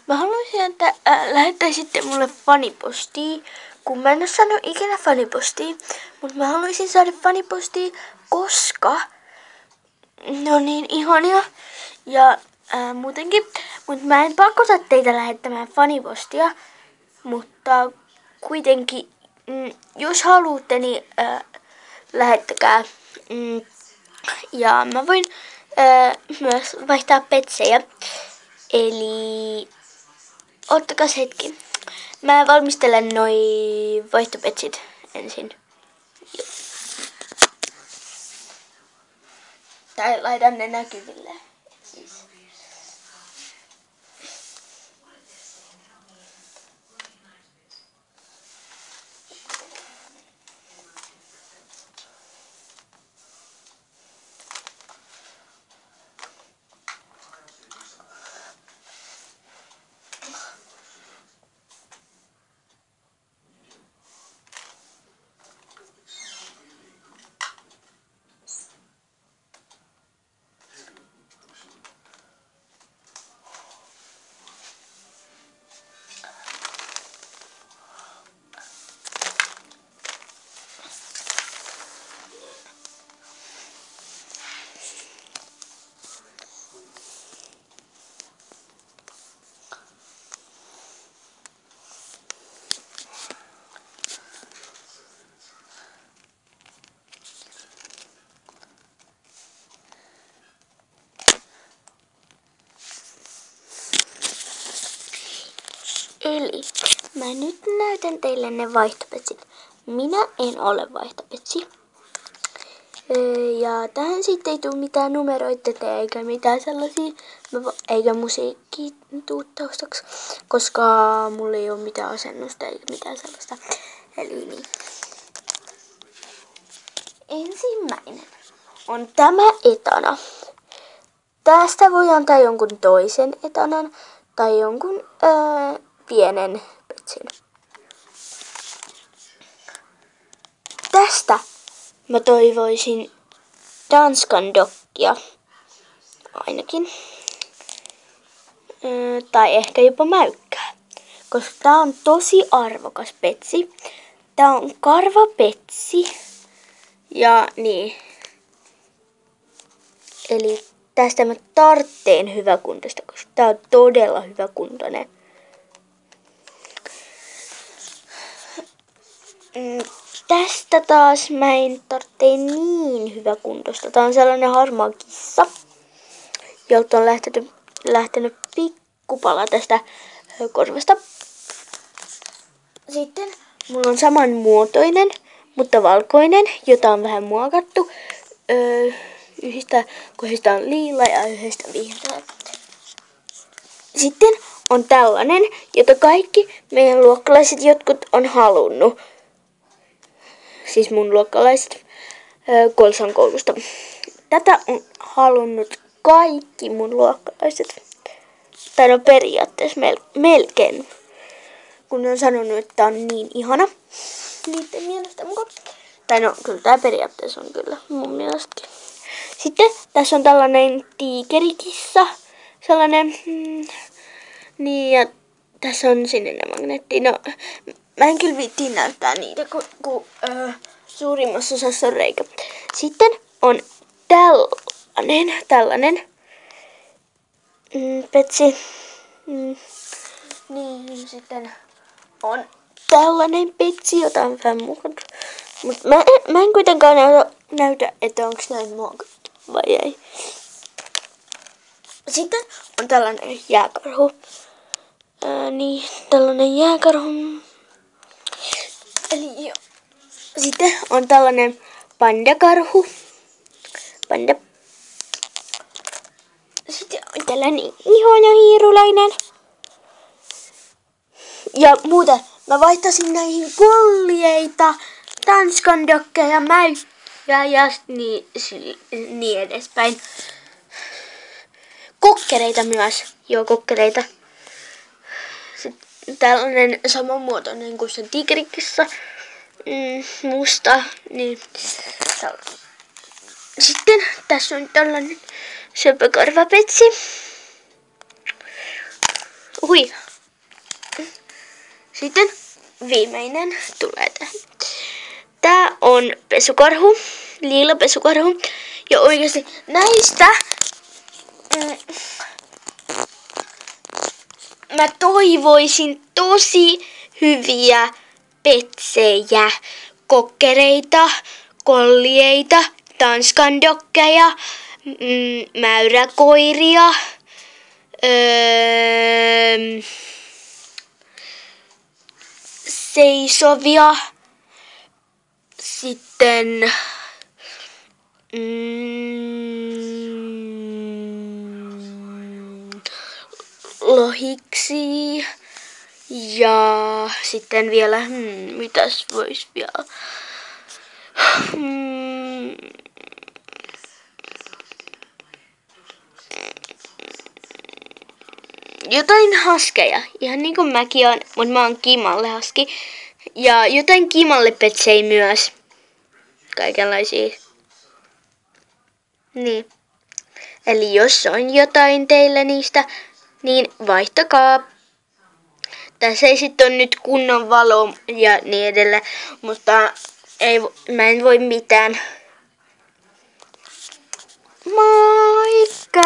Mä haluaisin, että lähettäisitte mulle fanipostia, kun mä en ole saanut ikinä fanipostia, mutta mä haluaisin saada fanipostia, koska ne on niin ihania ja muutenkin. Mutta mä en pakota teitä lähettämään fanipostia, mutta kuitenkin, jos haluatte, niin lähettäkää. Ja mä voin myös vaihtaa petsejä. Eli ottakas hetki. Mä valmistelen noi vaihtopetsit ensin. Joo. Tai laitan ne näkyville. Siis. Eli mä nyt näytän teille ne vaihtopetsit. Minä en ole vaihtopetsi. Ja tähän sitten ei tule mitään numeroita eikä mitään sellaisia, eikä musiikkia tuu taustaksi, koska mulla ei ole mitään asennusta eikä mitään sellaista. Eli niin. Ensimmäinen on tämä etana. Tästä voi antaa jonkun toisen etanan tai jonkun pienen petsin. Tästä mä toivoisin Tanskan dokkia ainakin. Tai ehkä jopa mäykkää. Koska tää on tosi arvokas petsi. Tää on karvapetsi. Ja niin. Eli tästä mä tartteen hyväkuntoista, koska tää on todella hyväkuntoinen. Tästä taas mä en tarvitse niin hyväkuntoista. Tää on sellainen harmaa kissa, jolta on lähtenyt pikkupala tästä korvasta. Sitten mulla on samanmuotoinen, mutta valkoinen, jota on vähän muokattu. Yhdistä kohdista on liila ja yhdestä vihreä. Sitten on tällainen, jota kaikki meidän luokkalaiset jotkut on halunnut. Siis mun luokkalaiset Kolsan koulusta. Tätä on halunnut kaikki mun luokkalaiset. Tai no periaatteessa melkein. Kun ne on sanonut, että tää on niin ihana. Niiden mielestä mukaan. Tai no kyllä tää periaatteessa on kyllä mun mielestäkin. Sitten tässä on tällainen tiikerikissa. Sellainen. Niin ja tässä on sininen magneetti. No mä en kyllä viittii näyttää niitä, kun suurimmassa osassa on reikä. Sitten on tällainen petsi. Niin, sitten on tällainen petsi, jota on vähän muokattu. Mutta mä en kuitenkaan näytä, että onko näin muokattu vai ei. Sitten on tällainen jääkarhu. Niin, tällainen jääkarhu. Eli joo. Sitten on tällainen pandakarhu. Panda. Sitten on tällainen ihana hiirulainen. Ja muuten mä vaihtasin näihin koljeita, Tanskan dokkeja, mäykkää ja niin edespäin. Kokkereita myös. Joo, kokkereita. Sitten tällainen samanmuotoinen kuin se tigerikissa. Musta. Niin. Sitten tässä on tällainen söpökarvapetsi. Hui. Sitten viimeinen tulee tähän. Tää on pesukarhu, liila pesukarhu. Ja oikeasti näistä mä toivoisin tosi hyviä petsejä, kokkereita, kollieita, tanskandokkeja, mäyräkoiria, seisovia, sitten lohiksi ja sitten vielä, mitäs vois vielä? Jotain haskeja, ihan niin kuin mäkin on, mutta mä oon Kimalle haski. Ja jotain Kimalle petsei myös. Kaikenlaisia. Niin. Eli jos on jotain teillä niistä, niin vaihtakaa. Tässä ei sit on nyt kunnon valo ja niin edelleen, mutta mä en voi mitään. Moikka!